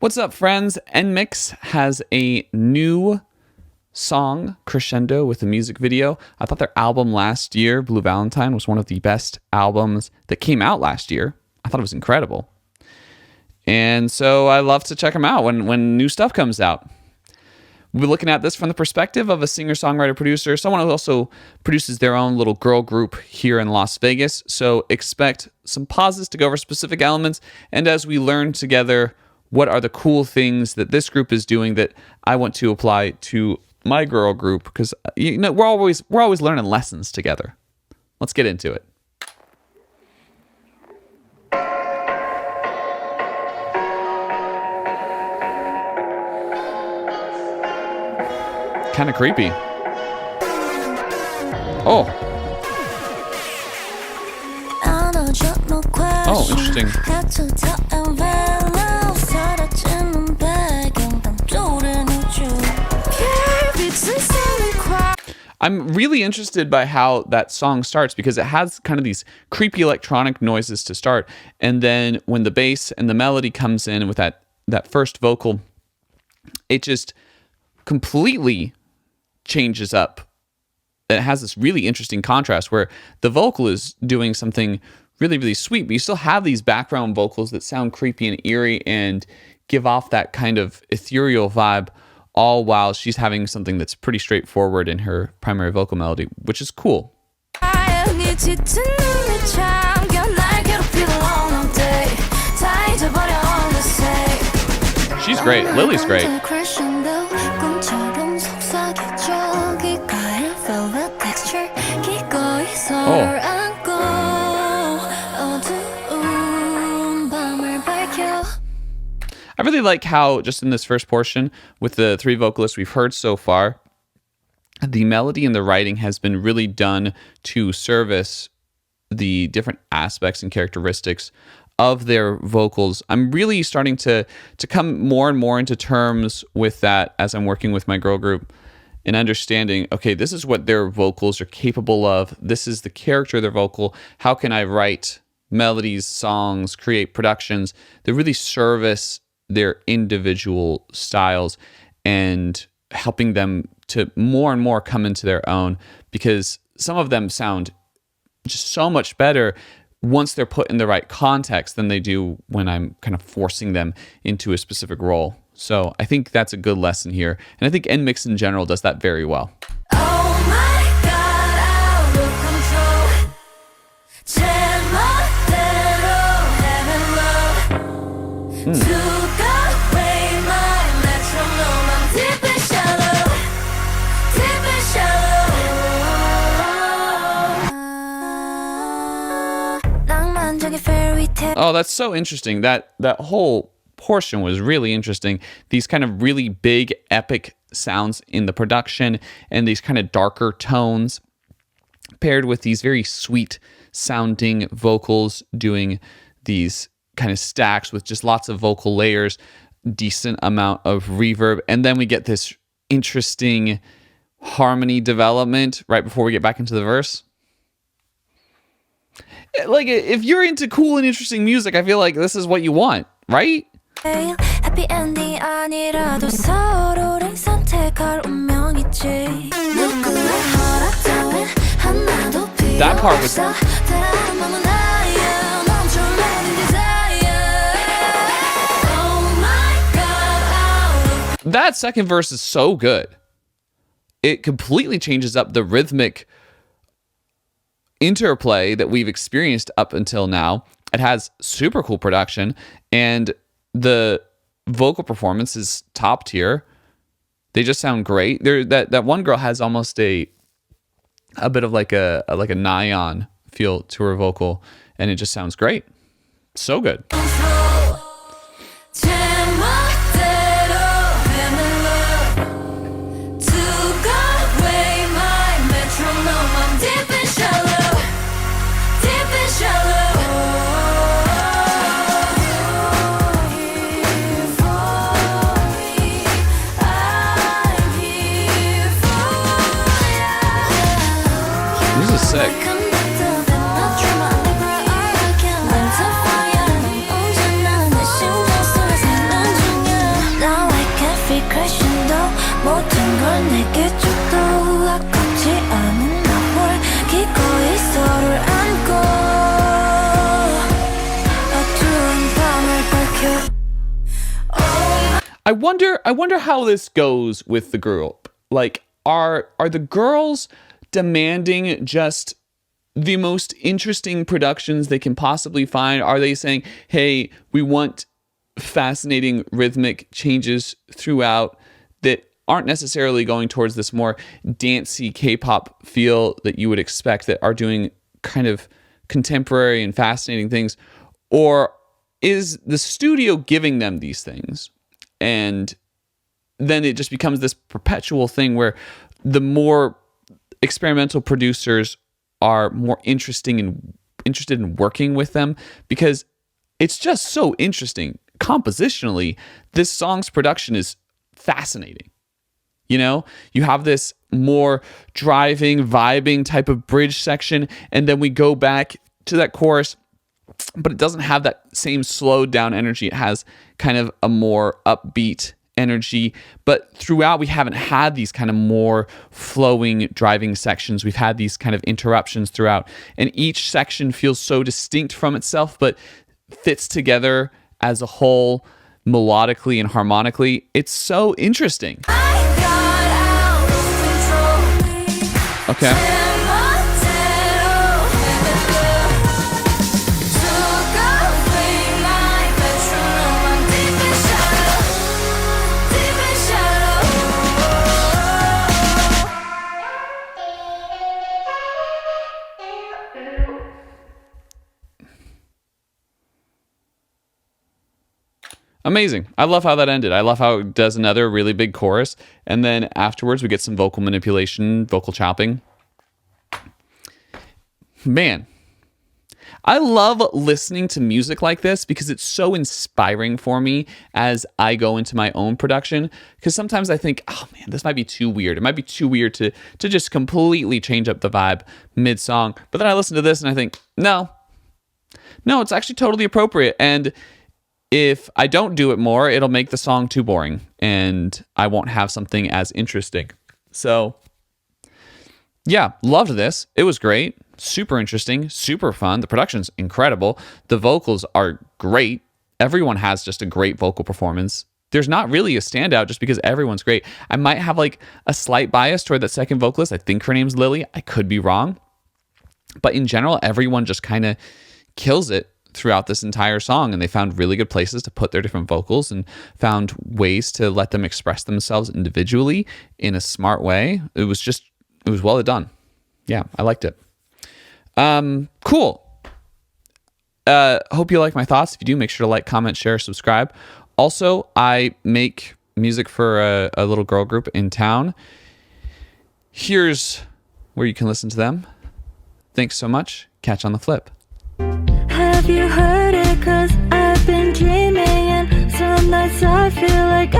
What's up, friends? NMIXX has a new song, Crescendo, with a music video. I thought their album last year, Blue Valentine, was one of the best albums that came out last year. I thought it was incredible. And so I love to check them out when new stuff comes out. We're looking at this from the perspective of a singer-songwriter producer, someone who also produces their own little girl group here in Las Vegas. So expect some pauses to go over specific elements. And as we learn together, what are the cool things that this group is doing that I want to apply to my girl group? Because we're always learning lessons together. Let's get into it. Kind of creepy. Oh. Oh, interesting. I'm really interested by how that song starts because it has kind of these creepy electronic noises to start. And then when the bass and the melody comes in with that first vocal, it just completely changes up. It has this really interesting contrast where the vocal is doing something really, really sweet, but you still have these background vocals that sound creepy and eerie and give off that kind of ethereal vibe, all while she's having something that's pretty straightforward in her primary vocal melody, which is cool. She's great. Lily's great. Oh. I really like how just in this first portion with the three vocalists we've heard so far, the melody and the writing has been really done to service the different aspects and characteristics of their vocals. I'm really starting to come more and more into terms with that as I'm working with my girl group and understanding, okay, this is what their vocals are capable of. This is the character of their vocal. How can I write melodies, songs, create productions that really service their individual styles and helping them to more and more come into their own, because some of them sound just so much better once they're put in the right context than they do when I'm kind of forcing them into a specific role. So I think that's a good lesson here. And I think NMIXX in general does that very well. Oh my God, out of control. Oh, that's so interesting. That whole portion was really interesting. These kind of really big, epic sounds in the production and these kind of darker tones paired with these very sweet sounding vocals doing these kind of stacks with just lots of vocal layers, decent amount of reverb. And then we get this interesting harmony development right before we get back into the verse. Like, if you're into cool and interesting music, I feel like this is what you want, right? That part was... That second verse is so good. It completely changes up the rhythmic interplay that we've experienced up until now. It has super cool production, and the vocal performance is top tier. They just sound great. That one girl has almost a bit of like a Nyan feel to her vocal, and it just sounds great. So good. Sick. 모든 걸 내게 줘도 아깝지 않은 나볼 기꺼이 서로를 안고 어두운 밤을 밝혀. I wonder how this goes with the group. Like, are the girls demanding just the most interesting productions they can possibly find? Are they saying, hey, we want fascinating rhythmic changes throughout that aren't necessarily going towards this more dancey K-pop feel that you would expect, that are doing kind of contemporary and fascinating things? Or is the studio giving them these things? And then it just becomes this perpetual thing where the more experimental producers are more interested in working with them, because it's just so interesting. Compositionally, this song's production is fascinating. You know, you have this more driving, vibing type of bridge section, and then we go back to that chorus, but it doesn't have that same slowed down energy. It has kind of a more upbeat energy, but throughout we haven't had these kind of more flowing driving sections. We've had these kind of interruptions throughout, and each section feels so distinct from itself, but fits together as a whole melodically and harmonically. It's so interesting. Okay. Amazing. I love how that ended. I love how it does another really big chorus, and then afterwards we get some vocal manipulation, vocal chopping. Man, I love listening to music like this because it's so inspiring for me as I go into my own production. Because sometimes I think, oh man, this might be too weird. It might be too weird to just completely change up the vibe mid-song. But then I listen to this and I think, no, it's actually totally appropriate. And if I don't do it more, it'll make the song too boring and I won't have something as interesting. So yeah, loved this. It was great. Super interesting, super fun. The production's incredible. The vocals are great. Everyone has just a great vocal performance. There's not really a standout just because everyone's great. I might have like a slight bias toward that second vocalist. I think her name's Lily. I could be wrong. But in general, everyone just kind of kills it throughout this entire song, and they found really good places to put their different vocals and found ways to let them express themselves individually in a smart way. It was well done. Yeah, I liked it. Cool. Hope you like my thoughts. If you do, make sure to like, comment, share, subscribe. Also, I make music for a little girl group in town. Here's where you can listen to them. Thanks so much. Catch you on the flip. Have you heard it? 'Cause I've been dreaming, and some nights I feel like